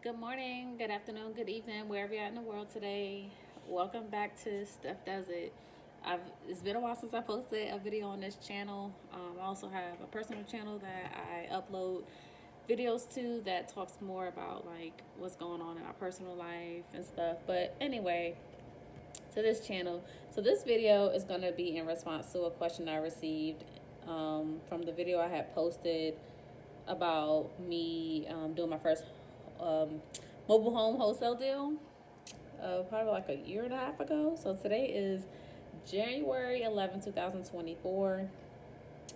Good morning, good afternoon, good evening, wherever you're at in the world today. Welcome back to Stuff Does It. It's been a while since I posted a video on this channel. I also have a personal channel that I upload videos to that talks more about like what's going on in our personal life and stuff. But anyway, to this channel. So this video is going to be in response to a question I received from the video I had posted about me doing my first um, mobile home wholesale deal probably like a year and a half ago. So today is January 11, 2024,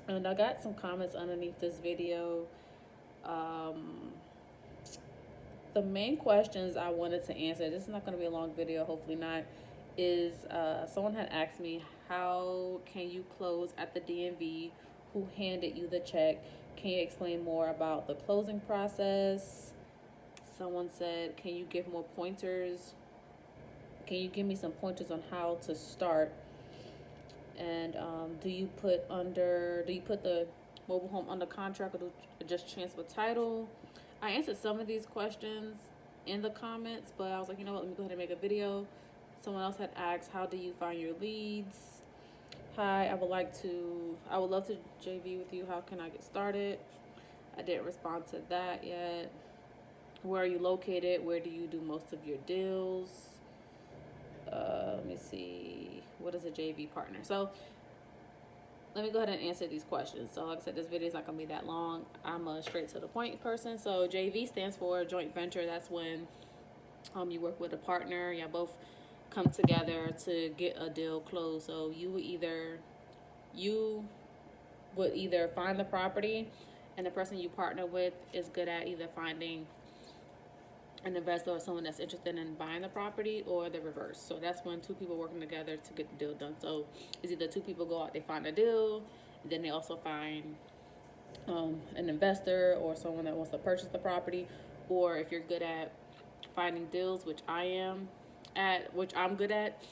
and I got some comments underneath this video. The main questions I wanted to answer, this is not going to be a long video, hopefully not, is someone had asked me, how can you close at the DMV? Who handed you the check? Can you explain more about the closing process? Someone said, can you give more pointers? Can you give me some pointers on how to start? And do you put the mobile home under contract, or do you just transfer title? I answered some of these questions in the comments, but I was like, you know what, let me go ahead and make a video. Someone else had asked, how do you find your leads? Hi, I would love to JV with you. How can I get started? I didn't respond to that yet. Where are you located? Where do you do most of your deals? Let me see. What is a JV partner? So let me go ahead and answer these questions. So like I said, this video is not going to be that long. I'm a straight to the point person. So JV stands for joint venture. That's when you work with a partner. Y'all both come together to get a deal closed. So you would either find the property, and the person you partner with is good at either finding an investor or someone that's interested in buying the property, or the reverse. So that's when two people working together to get the deal done. So it's either two people go out, they find a deal, and then they also find an investor or someone that wants to purchase the property. Or if you're good at finding deals, which I'm good at,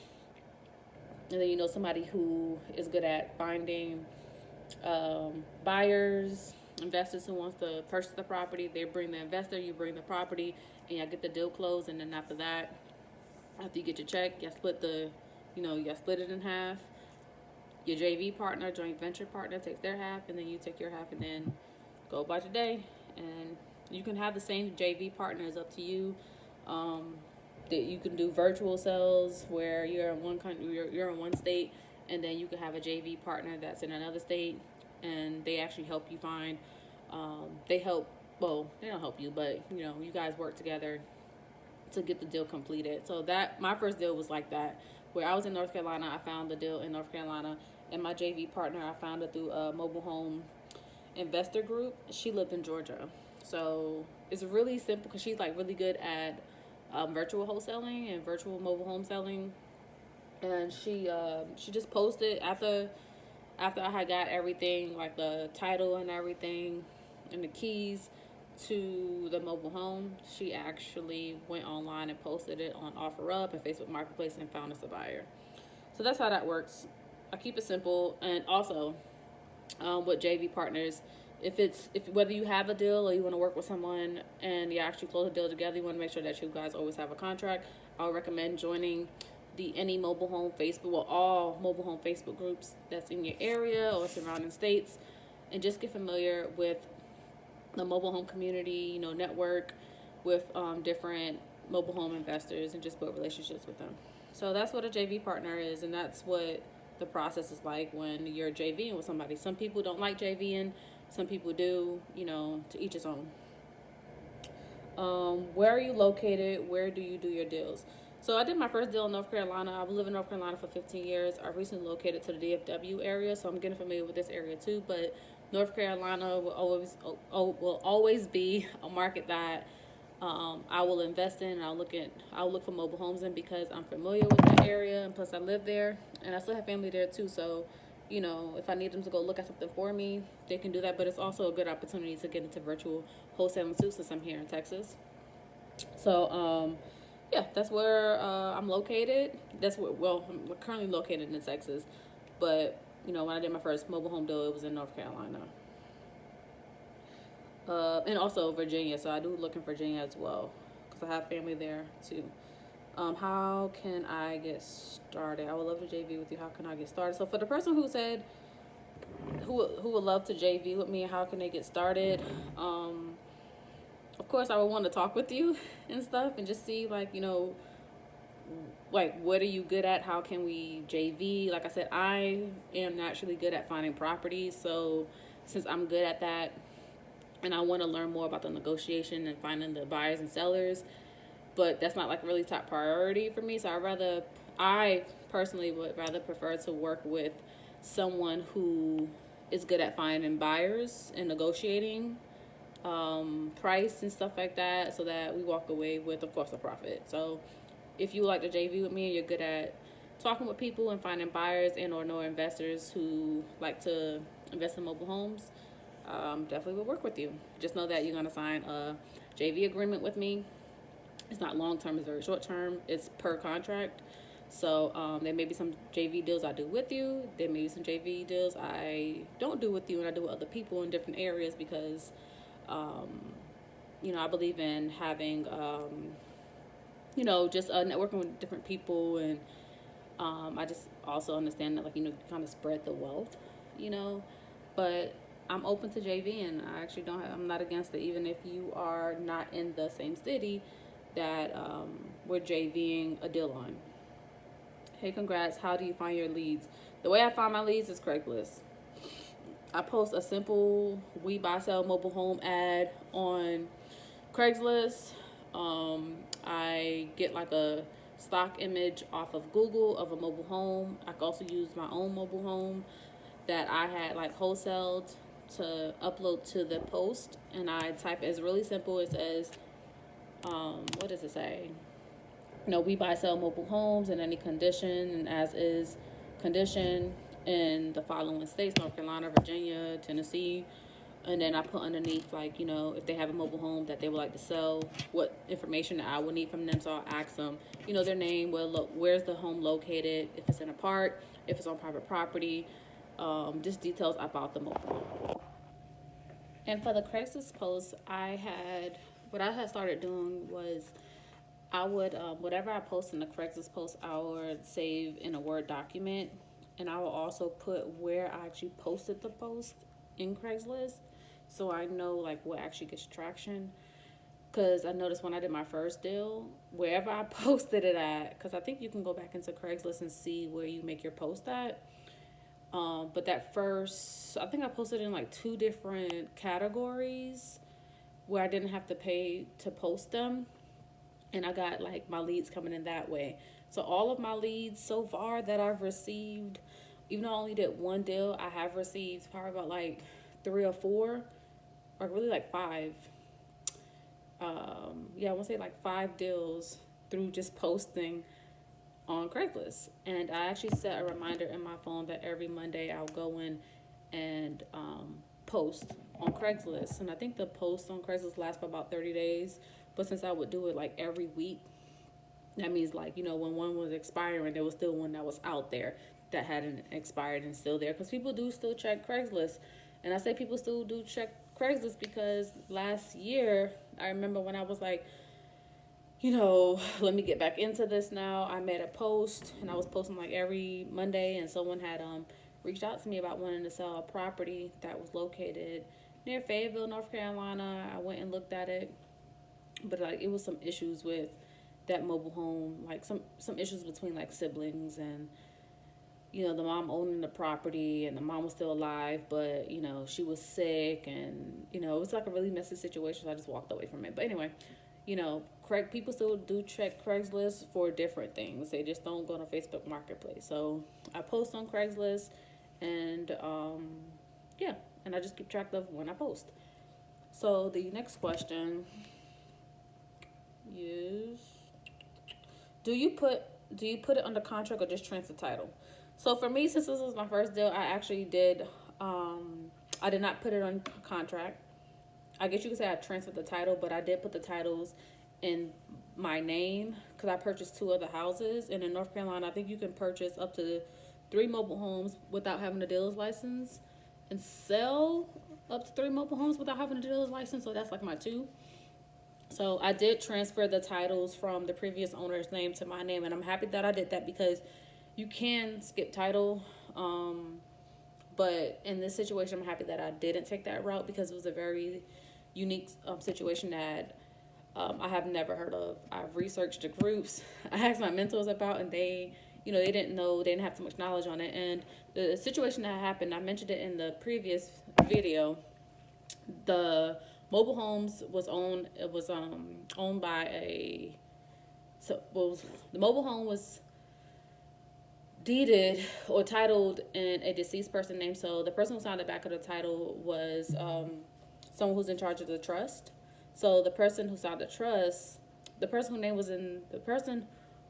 and then you know somebody who is good at finding buyers, investors who wants to purchase the property. They bring the investor, you bring the property, and y'all get the deal closed. And then after that, after you get your check, y'all split it in half. Your JV partner, joint venture partner, takes their half, and then you take your half, and then go about your day. And you can have the same JV partner, it's up to you. That you can do virtual sales where you're in one country, you're in one state, and then you can have a JV partner that's in another state, and they actually help you find. They don't help you, but you guys work together to get the deal completed. So that my first deal was like that, where I was in North Carolina. I found the deal in North Carolina, and my JV partner, I found it through a mobile home investor group. She lived in Georgia, so it's really simple because she's like really good at virtual wholesaling and virtual mobile home selling. And she just posted after I had got everything, like the title and everything and the keys to the mobile home. She actually went online and posted it on OfferUp and Facebook Marketplace and found us a buyer. So that's how that works. I keep it simple. And also with JV partners, if whether you have a deal or you want to work with someone and you actually close a deal together, you want to make sure that you guys always have a contract. I would recommend joining any mobile home Facebook, all mobile home Facebook groups that's in your area or surrounding states, and just get familiar with the mobile home community, network with different mobile home investors, and just build relationships with them. So that's what a JV partner is, and that's what the process is like when you're JVing with somebody. Some people don't like JVing, some people do, to each his own. Where are you located? Where do you do your deals? So I did my first deal in North Carolina. I've lived in North Carolina for 15 years. I recently located to the DFW area, so I'm getting familiar with this area too. But North Carolina will always be a market that I will invest in, and I'll look for mobile homes in, because I'm familiar with that area, and plus I live there, and I still have family there too. So, if I need them to go look at something for me, they can do that. But it's also a good opportunity to get into virtual wholesaling too, since I'm here in Texas. So, yeah, that's where I'm located. I'm currently located in Texas, but when I did my first mobile home deal, it was in North Carolina. And also Virginia. So I do look in Virginia as well, because I have family there too. How can I get started? I would love to JV with you. How can I get started? So for the person who said who would love to JV with me, how can they get started? Of course, I would want to talk with you and stuff, and just see like like what are you good at? How can we JV? Like I said, I am naturally good at finding properties, so since I'm good at that, and I want to learn more about the negotiation and finding the buyers and sellers, but that's not like really top priority for me. So I personally would rather prefer to work with someone who is good at finding buyers and negotiating price and stuff like that, so that we walk away with, of course, a profit. So if you like to JV with me and you're good at talking with people and finding buyers and or know investors who like to invest in mobile homes, definitely will work with you. Just know that you're going to sign a JV agreement with me. It's not long term, it's very short term. It's per contract. So there may be some JV deals I do with you. There may be some JV deals I don't do with you, and I do with other people in different areas because, I believe in having, just networking with different people. And I just also understand that, kind of spread the wealth, But I'm open to JV, and I'm not against it, even if you are not in the same city that we're JVing a deal on. Hey, congrats. How do you find your leads? The way I find my leads is Craigslist. I post a simple we buy sell mobile home ad on Craigslist. I get like a stock image off of Google of a mobile home. I can also use my own mobile home that I had like wholesaled to upload to the post, and I type it. It's really simple. It says, what does it say? We buy sell mobile homes in any condition and as is condition in the following states: North Carolina, Virginia, Tennessee. And then I put underneath, if they have a mobile home that they would like to sell, what information that I would need from them. So I'll ask them, their name, where's the home located, if it's in a park, if it's on private property, just details about the mobile home. And for the Craigslist post, what I had started doing was I would, whatever I post in the Craigslist post, I would save in a Word document. And I will also put where I actually posted the post in Craigslist, so I know what actually gets traction. Because I noticed when I did my first deal, wherever I posted it at, because I think you can go back into Craigslist and see where you make your post at. But that first, I think I posted in 2 different categories where I didn't have to pay to post them. And I got my leads coming in that way. So all of my leads so far that I've received, even though I only did one deal, I have received probably about 3 or 4, or really 5. I want to say 5 deals through just posting on Craigslist. And I actually set a reminder in my phone that every Monday I'll go in and post on Craigslist. And I think the post on Craigslist lasts for about 30 days. But since I would do it every week, that means when one was expiring, there was still one that was out there that hadn't expired and still there. Because people do still check Craigslist. And I say people still do check Craigslist because last year, I remember when I was let me get back into this now. I made a post, and I was posting every Monday, and someone had reached out to me about wanting to sell a property that was located near Fayetteville, North Carolina. I went and looked at it, but it was some issues with that mobile home, some issues between siblings, and the mom owning the property, and the mom was still alive, but she was sick, and it was a really messy situation. So I just walked away from it. But anyway, people still do check Craigslist for different things. They just don't go to Facebook Marketplace. So I post on Craigslist, and and I just keep track of when I post. So the next question is, do you put it under contract or just transfer title? So for me, since this was my first deal, I actually did I did not put it on contract. I guess you could say I transferred the title, but I did put the titles in my name because I purchased 2 other houses. And in North Carolina, I think you can purchase up to 3 mobile homes without having a dealer's license, and sell up to 3 mobile homes without having a dealer's license. So that's my 2. So I did transfer the titles from the previous owner's name to my name, and I'm happy that I did that because you can skip title. But in this situation, I'm happy that I didn't take that route because it was a very unique situation that I have never heard of. I've researched the groups. I asked my mentors about, and they, they didn't know, they didn't have too much knowledge on it. And the situation that happened, I mentioned it in the previous video. The mobile homes was owned. It was owned by a. So well, the mobile home was deeded or titled in a deceased person name. So the person who signed the back of the title was someone who's in charge of the trust. So the person who signed the trust, the person who name was in the person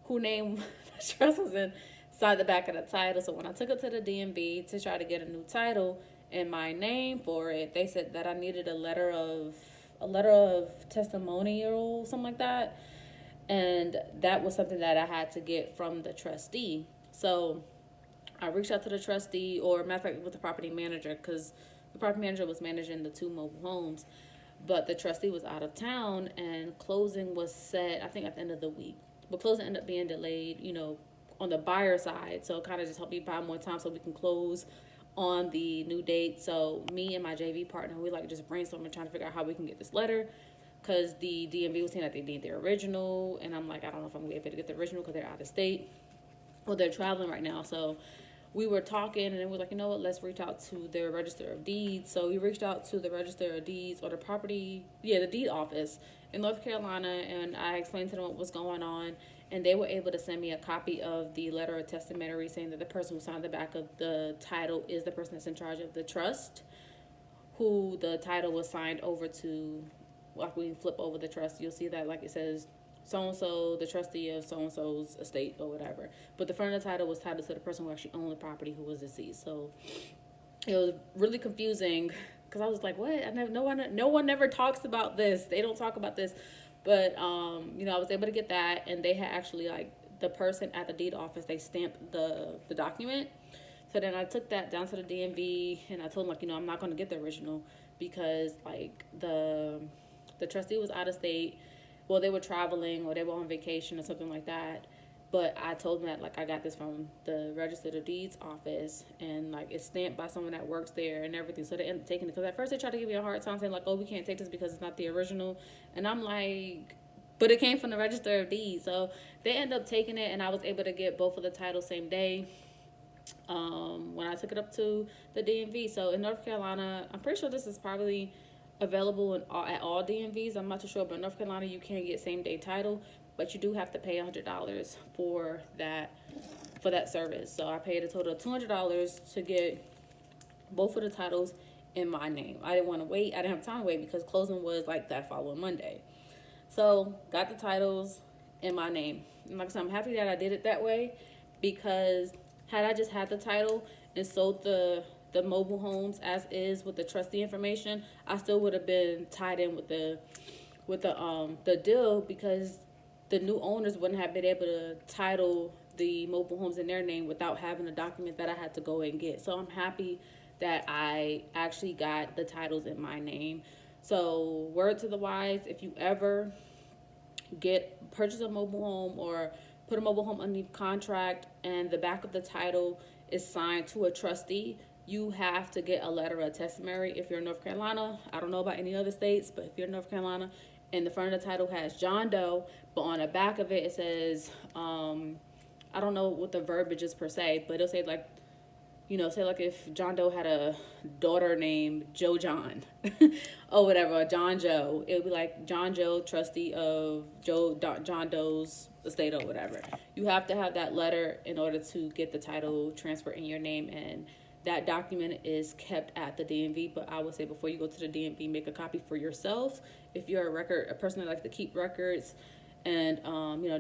who name the trust was in signed the back of the title. So when I took it to the DMV to try to get a new title and my name for it, they said that I needed a letter of testimonial, something like that. And that was something that I had to get from the trustee. So I reached out to the trustee, or matter of fact, with the property manager, because the property manager was managing the 2 mobile homes, but the trustee was out of town, and closing was set, I think, at the end of the week. But closing ended up being delayed, on the buyer side. So it kind of just helped me buy more time so we can close on the new date. So me and my JV partner, we just brainstorming, trying to figure out how we can get this letter. Because the DMV was saying that they need their original, and I'm like, I don't know if I'm going to be able to get the original because they're out of state. Well, they're traveling right now. So we were talking, and then we were like, you know what, let's reach out to their Register of Deeds. So we reached out to the Register of Deeds, or the deed office in North Carolina, and I explained to them what was going on, and they were able to send me a copy of the letter of testamentary saying that the person who signed the back of the title is the person that's in charge of the trust, who the title was signed over to. Like when you flip over the trust, you'll see that it says so-and-so, the trustee of so-and-so's estate or whatever. But the front of the title was titled to the person who actually owned the property who was deceased. So it was really confusing because I was like, what? No one ever talks about this. They don't talk about this. But, I was able to get that, and they had actually, the person at the deed office, they stamped the document. So then I took that down to the DMV, and I told them, I'm not going to get the original because, the trustee was out of state. Well, they were traveling or they were on vacation or something like that. But I told them that, I got this from the Register of Deeds office, and, it's stamped by someone that works there and everything. So they ended up taking it. Because at first they tried to give me a hard time saying, oh, we can't take this because it's not the original. And I'm like, but it came from the Register of Deeds. So they ended up taking it, and I was able to get both of the titles same day when I took it up to the DMV. So in North Carolina, I'm pretty sure this is probably available at all DMVs. I'm not too sure, but in North Carolina you can get same day title, but you do have to pay $100 for that service. So I paid a total of $200 to get both of the titles in my name. I didn't want to wait. I didn't have time to wait because closing was that following Monday. So got the titles in my name. And like I said, I'm happy that I did it that way because had I just had the title and sold the mobile homes as is with the trustee information, I still would have been tied in with the deal because the new owners wouldn't have been able to title the mobile homes in their name without having a document that I had to go and get. So I'm happy that I actually got the titles in my name. So word to the wise, if you ever purchase a mobile home or put a mobile home underneath contract and the back of the title is signed to a trustee, you have to get a letter of testamentary. If you're in North Carolina, I don't know about any other states, but if you're in North Carolina, and the front of the title has John Doe, but on the back of it, it says, I don't know what the verbiage is per se, but it'll say say if John Doe had a daughter named Joe John or whatever, John Joe, it would be John Joe, trustee of John Doe's estate or whatever. You have to have that letter in order to get the title transfer in your name, and that document is kept at the DMV. But I would say before you go to the DMV, make a copy for yourself. If you're a person that likes to keep records and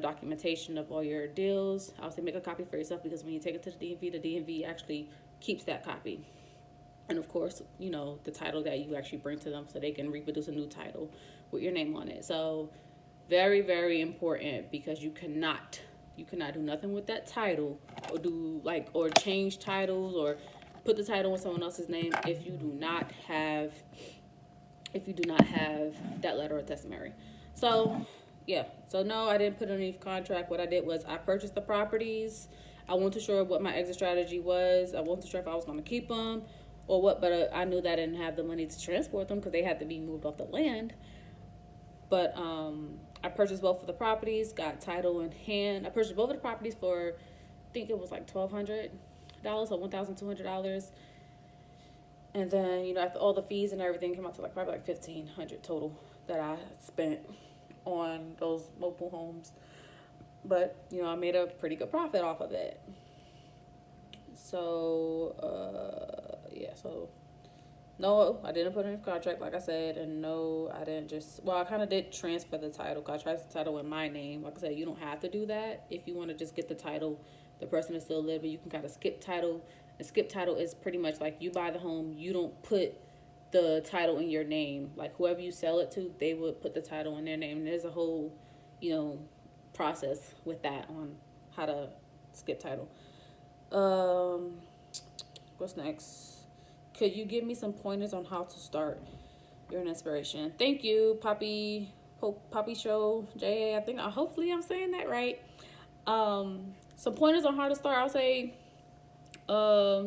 documentation of all your deals, I would say make a copy for yourself because when you take it to the DMV actually keeps that copy. And of course, the title that you actually bring to them so they can reproduce a new title with your name on it. So very, very important because you cannot do nothing with that title or change titles or put the title in someone else's name if you do not have that letter of testamentary. So, yeah. So, no, I didn't put it underneath contract. What I did was I purchased the properties. I wasn't too sure what my exit strategy was. I wasn't too sure if I was going to keep them or what, but I knew that I didn't have the money to transport them because they had to be moved off the land. But I purchased both of the properties, got title in hand. I purchased both of the properties for, I think it was like $1,200 or $1,200. And then, after all the fees and everything, came out to like probably like $1,500 total that I spent on those mobile homes. But, I made a pretty good profit off of it. So, yeah, so no, I didn't put in a contract, like I said, and no, I didn't I kind of did transfer the title, because I transferred the title in my name. Like I said, you don't have to do that. If you want to just get the title, the person is still living, you can kind of skip title. And skip title is pretty much like you buy the home, you don't put the title in your name. Like whoever you sell it to, they would put the title in their name. And there's a whole, process with that on how to skip title. What's next? Could you give me some pointers on how to start? You're an inspiration. Thank you, Poppy Show J. I think hopefully I'm saying that right. Some pointers on how to start. I'll say,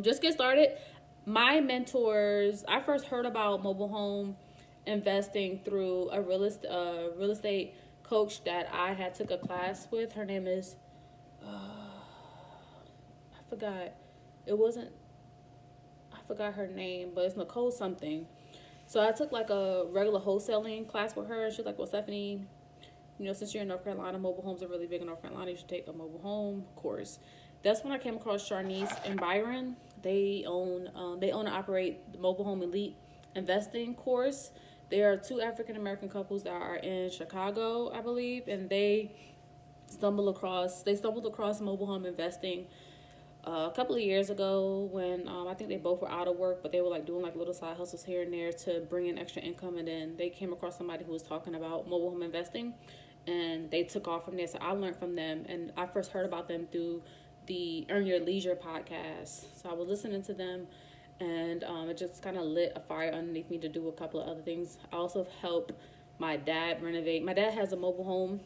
just get started. My mentors. I first heard about mobile home investing through a real estate coach that I had took a class with. Her name is, I forgot. I forgot her name, but it's Nicole something. So I took like a regular wholesaling class with her, and she's like, well, Stephanie, since you're in North Carolina, mobile homes are really big in North Carolina, you should take a mobile home course. That's when I came across Charnice and Byron. They own and operate the Mobile Home Elite Investing course. There are two African American couples that are in Chicago, I believe, and they stumbled across mobile home investing a couple of years ago when I think they both were out of work, but they were like doing like little side hustles here and there to bring in extra income. And then they came across somebody who was talking about mobile home investing, and they took off from there. So I learned from them, and I first heard about them through the Earn Your Leisure podcast. So I was listening to them, and it just kind of lit a fire underneath me to do a couple of other things. I also helped my dad renovate. My dad has a mobile home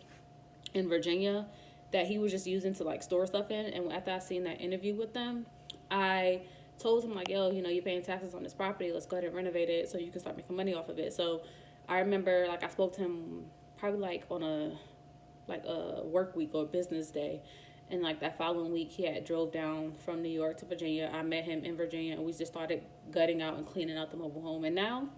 in Virginia that he was just using to like store stuff in. And after I seen that interview with them, I told him like, yo, you're paying taxes on this property. Let's go ahead and renovate it so you can start making money off of it. So I remember like I spoke to him probably like on a work week or business day. And like that following week, he had drove down from New York to Virginia. I met him in Virginia, and we just started gutting out and cleaning out the mobile home. And now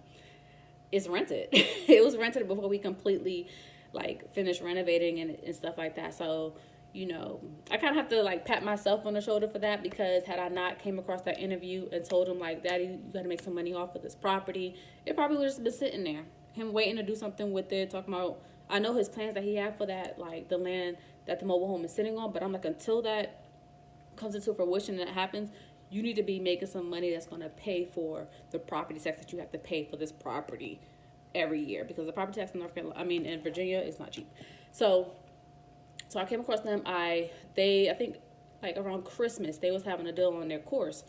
it's rented. It was rented before we completely like finished renovating and stuff like that. So, I kind of have to like pat myself on the shoulder for that, because had I not came across that interview and told him like, Daddy, you got to make some money off of this property, it probably would have just been sitting there. Him waiting to do something with it, talking about, I know his plans that he had for that, like the land that the mobile home is sitting on, but I'm like, until that comes into fruition and that happens, you need to be making some money that's going to pay for the property tax that you have to pay for this property every year, because the property tax in in Virginia is not cheap. So I came across them. I think like around Christmas they was having a deal on their course,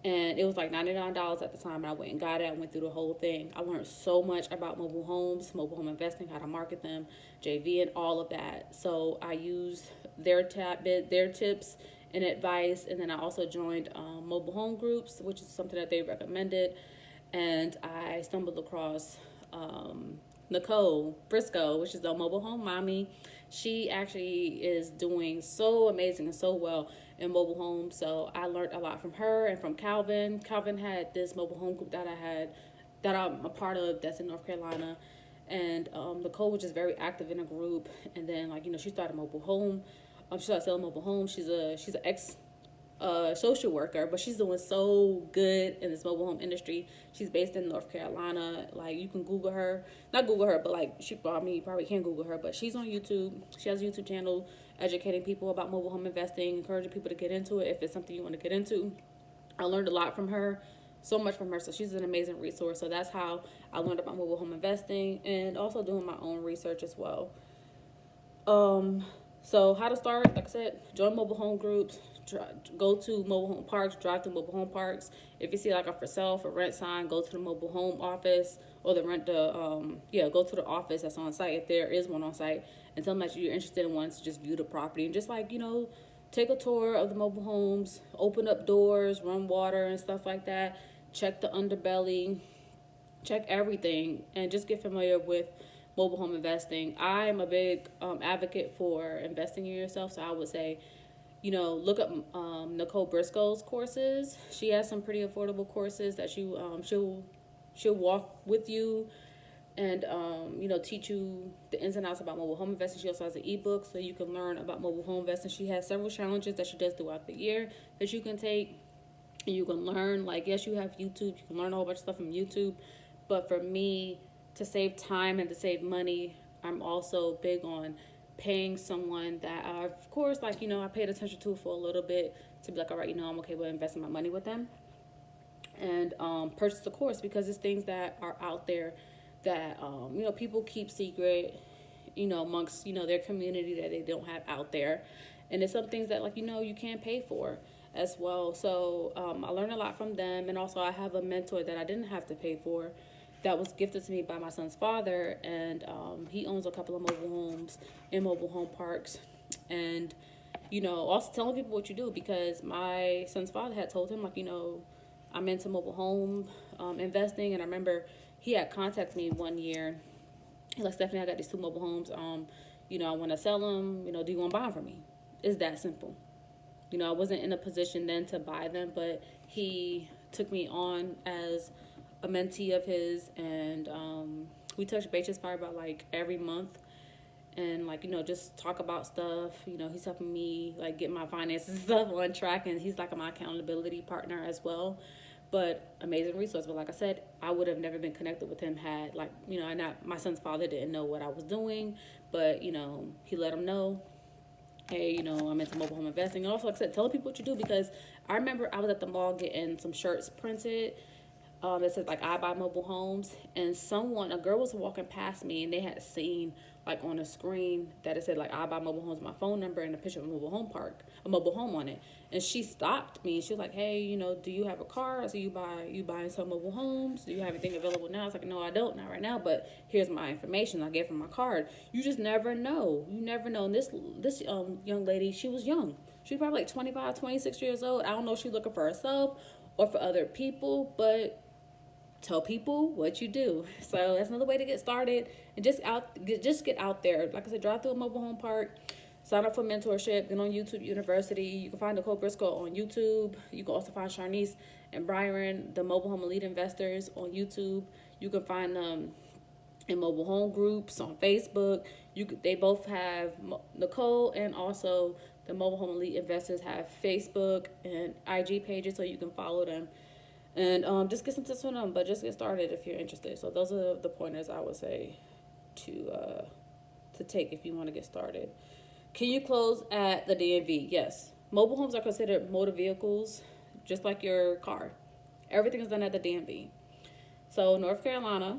and it was like $99 at the time. And I went and got it. I went through the whole thing. I learned so much about mobile homes, mobile home investing, how to market them, JV, and all of that. So I used their tips and advice, and then I also joined mobile home groups, which is something that they recommended. And I stumbled across Nicole Briscoe, which is the mobile home mommy. She actually is doing so amazing and so well in mobile homes. So I learned a lot from her and from Calvin. Calvin had this mobile home group that I'm a part of, that's in North Carolina. And Nicole was just very active in a group. And then she started a mobile home. She started selling mobile homes. She's an ex social worker, but she's doing so good in this mobile home industry. She's based in North Carolina. Like, you can Google her, not Google her, but like you probably can't Google her, but she's on YouTube. She has a YouTube channel educating people about mobile home investing, encouraging people to get into it if it's something you want to get into. I learned a lot from her, so much from her. So she's an amazing resource. So that's how I learned about mobile home investing, and also doing my own research as well. So how to start, like I said, join mobile home groups, go to mobile home parks, drive to mobile home parks. If you see like a for sale, for rent sign, go to the mobile home office or go to the office that's on site if there is one on site, and tell them that you're interested in one to just view the property and just like, take a tour of the mobile homes, open up doors, run water and stuff like that, check the underbelly, check everything, and just get familiar with mobile home investing. I'm a big advocate for investing in yourself, so I would say, look up Nicole Briscoe's courses. She has some pretty affordable courses that she'll walk with you and teach you the ins and outs about mobile home investing. She also has an ebook so you can learn about mobile home investing. She has several challenges that she does throughout the year that you can take. And you can learn, like, yes, you have YouTube. You can learn a whole bunch of stuff from YouTube. But for me, to save time and to save money, I'm also big on paying someone that I, of course, like, I paid attention to for a little bit to be like, all right, I'm okay with investing my money with them. And purchase the course, because it's things that are out there that, people keep secret, amongst, their community that they don't have out there. And it's some things that, like, you can't pay for as well. So I learned a lot from them. And also I have a mentor that I didn't have to pay for that was gifted to me by my son's father. And he owns a couple of mobile homes and mobile home parks. And, also telling people what you do, because my son's father had told him, like, I'm into mobile home investing. And I remember he had contacted me one year. He's like, Stephanie, I got these 2 mobile homes. I want to sell them. Do you want to buy them from me? It's that simple. I wasn't in a position then to buy them, but he took me on as a mentee of his, and we touched bases probably about like every month, and like, just talk about stuff. He's helping me like get my finances and stuff on track, and he's like my accountability partner as well. But amazing resource. But like I said, I would have never been connected with him had, like, my son's father didn't know what I was doing, but he let him know, hey, I'm into mobile home investing. And also, like I said, tell people what you do, because I remember I was at the mall getting some shirts printed that says like, I buy mobile homes, and a girl was walking past me, and they had seen like on a screen that it said like, I buy mobile homes, my phone number, and a picture of a mobile home on it. And she stopped me, and she was like, hey, do you have a car? I said, you buying some mobile homes? Do you have anything available now? I was like, no, I don't, not right now, but here's my information. I gave her my card. You just never know. You never know. And this young lady, she was young. She was probably like 25, 26 years old. I don't know if she's looking for herself or for other people, but tell people what you do. So that's another way to get started, and just get out there. Like I said, drive through a mobile home park, sign up for mentorship, get on YouTube University. You can find Nicole Briscoe on YouTube. You can also find Sharnice and Byron, the Mobile Home Elite Investors, on YouTube. You can find them in mobile home groups on Facebook. They both have, Nicole and also the Mobile Home Elite Investors have Facebook and IG pages, so you can follow them. And just get some tips from them, but just get started if you're interested. So those are the pointers I would say to take if you want to get started. Can you close at the DMV? Yes. Mobile homes are considered motor vehicles, just like your car. Everything is done at the DMV. So North Carolina,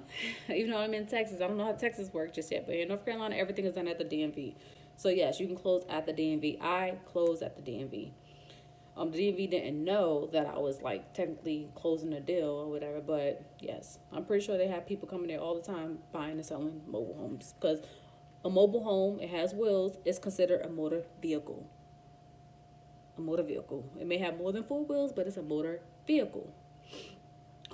even though I'm in Texas, I don't know how Texas works just yet, but in North Carolina, everything is done at the DMV. So yes, you can close at the DMV. I close at the DMV. The DMV didn't know that I was like technically closing a deal or whatever, but yes, I'm pretty sure they have people coming there all the time buying and selling mobile homes, because a mobile home, it has wheels, it's considered a motor vehicle. A motor vehicle. It may have more than 4 wheels, but it's a motor vehicle.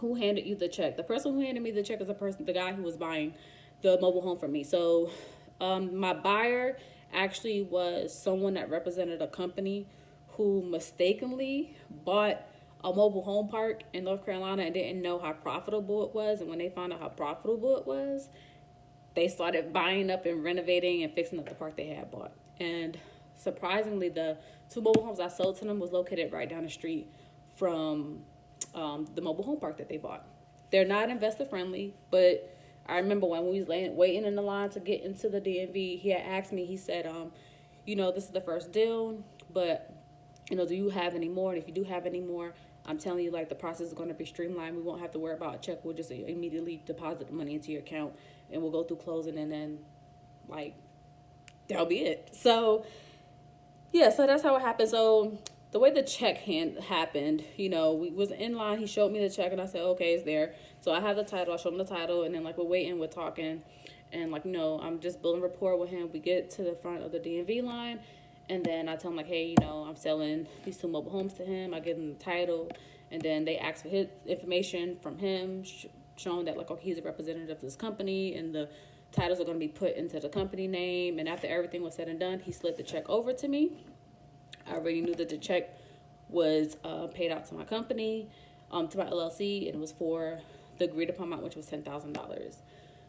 Who handed you the check? The person who handed me the check is the guy who was buying the mobile home from me. So my buyer actually was someone that represented a company who mistakenly bought a mobile home park in North Carolina and didn't know how profitable it was. And when they found out how profitable it was, they started buying up and renovating and fixing up the park they had bought. And surprisingly, the 2 mobile homes I sold to them was located right down the street from the mobile home park that they bought. They're not investor friendly, but I remember when we was waiting in the line to get into the DMV, he had asked me, he said, this is the first deal, but do you have any more? And if you do have any more, I'm telling you, like, the process is going to be streamlined. We won't have to worry about a check. We'll just immediately deposit the money into your account, and we'll go through closing, and then, like, that'll be it. So, yeah, so that's how it happened. So the way the check happened, you know, we was in line. He showed me the check, and I said, okay, it's there. So I have the title. I showed him the title, and then like we're waiting, we're talking, and like, you know, I'm just building rapport with him. We get to the front of the DMV line, and then I tell him like, hey, you know, I'm selling these 2 mobile homes to him. I give him the title, and then they ask for his information from him, showing that like, okay, he's a representative of this company, and the titles are going to be put into the company name. And after everything was said and done, he slid the check over to me. I already knew that the check was paid out to my company, to my LLC, and it was for the agreed upon amount, which was $10,000.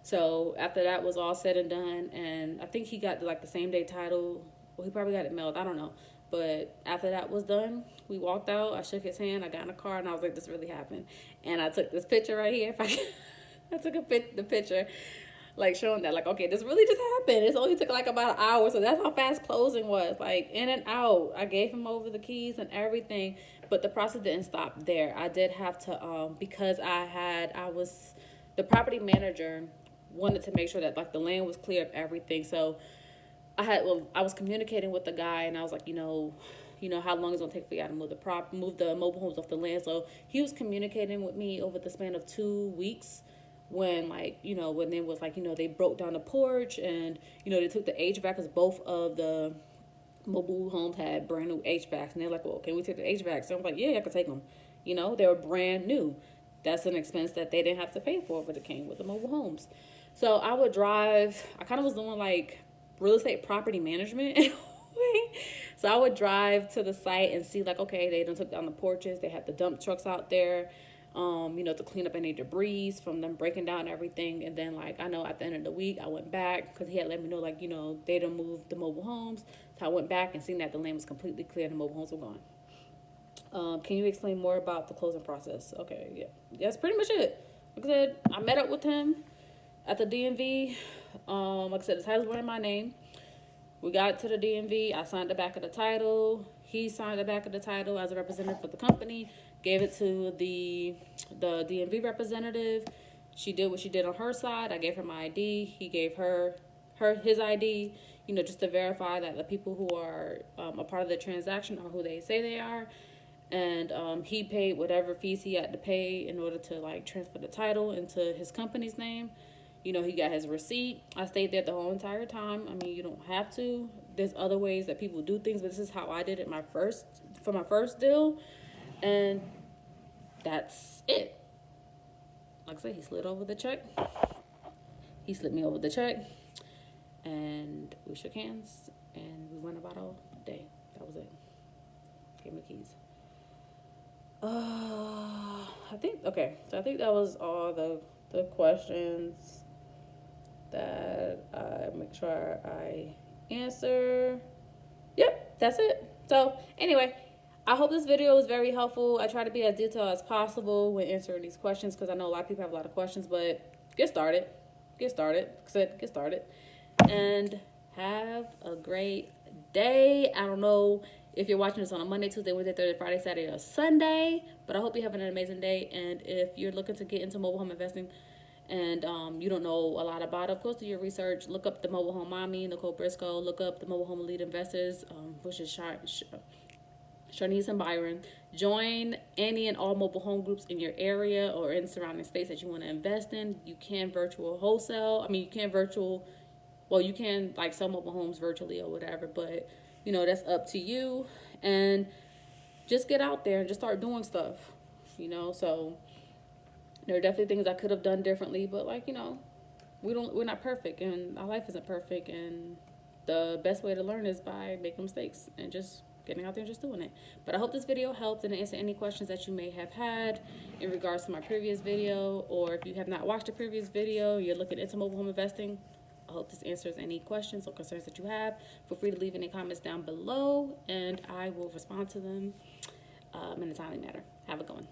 So after that was all said and done, and I think he got like the same day title. Well, he probably got it mailed. I don't know. But after that was done, we walked out. I shook his hand. I got in a car, and I was like, "This really happened." And I took this picture right here. If I, I took the picture, like showing that, like, okay, this really just happened. It only took like about an hour, so that's how fast closing was. Like in and out. I gave him over the keys and everything, but the process didn't stop there. I did have to, because the property manager wanted to make sure that like the land was clear of everything. So I was communicating with the guy, and I was like, you know how long it's gonna take for y'all to move the mobile homes off the land. So he was communicating with me over the span of 2 weeks. When like, you know, when it was like, you know, they broke down the porch, and you know, they took the HVAC, because both of the mobile homes had brand new HVACs, and they're like, well, can we take the HVAC? So I'm like, yeah, I could take them. You know, they were brand new. That's an expense that they didn't have to pay for, but it came with the mobile homes. So I would drive. I kind of was doing like real estate property management in a way. So I would drive to the site and see like, okay, they done took down the porches. They had the dump trucks out there, you know, to clean up any debris from them breaking down everything. And then like, I know at the end of the week, I went back because he had let me know like, you know, they done moved the mobile homes. So I went back and seen that the land was completely clear and the mobile homes were gone. Can you explain more about the closing process? Okay, yeah, that's pretty much it. Like I said, I met up with him at the DMV. Like I said, the titles were in my name. We got to the DMV. I signed the back of the title. He signed the back of the title as a representative for the company. Gave it to the DMV representative. She did what she did on her side. I gave her my ID. He gave her his ID. You know, just to verify that the people who are a part of the transaction are who they say they are. And he paid whatever fees he had to pay in order to like transfer the title into his company's name. You know, he got his receipt. I stayed there the whole entire time. I mean, you don't have to. There's other ways that people do things, but this is how I did it for my first deal. And that's it. Like I said, he slid over the check. He slid me over the check. And we shook hands. And we went about our day. That was it. Gave me the keys. I think that was all the questions that I make sure I answer. Yep, that's it. So anyway, I hope this video was very helpful. I try to be as detailed as possible when answering these questions, because I know a lot of people have a lot of questions, but get started, and have a great day. I don't know if you're watching this on a Monday, Tuesday, Wednesday, Thursday, Friday, Saturday, or Sunday, but I hope you're having an amazing day. And if you're looking to get into mobile home investing and you don't know a lot about it, of course, do your research. Look up the Mobile Home Mommy, Nicole Briscoe. Look up the Mobile Home Elite Investors, which is Sharnice and Byron. Join any and all mobile home groups in your area or in surrounding states that you want to invest in. You can virtual wholesale. I mean, you can like sell mobile homes virtually or whatever, but you know, that's up to you. And just get out there and just start doing stuff, you know. So there are definitely things I could have done differently, but like, you know, we're not perfect, and our life isn't perfect, and the best way to learn is by making mistakes and just getting out there and just doing it. But I hope this video helped and answered any questions that you may have had in regards to my previous video, or if you have not watched the previous video, you're looking into mobile home investing. I hope this answers any questions or concerns that you have. Feel free to leave any comments down below, and I will respond to them in a timely manner. Have a good one.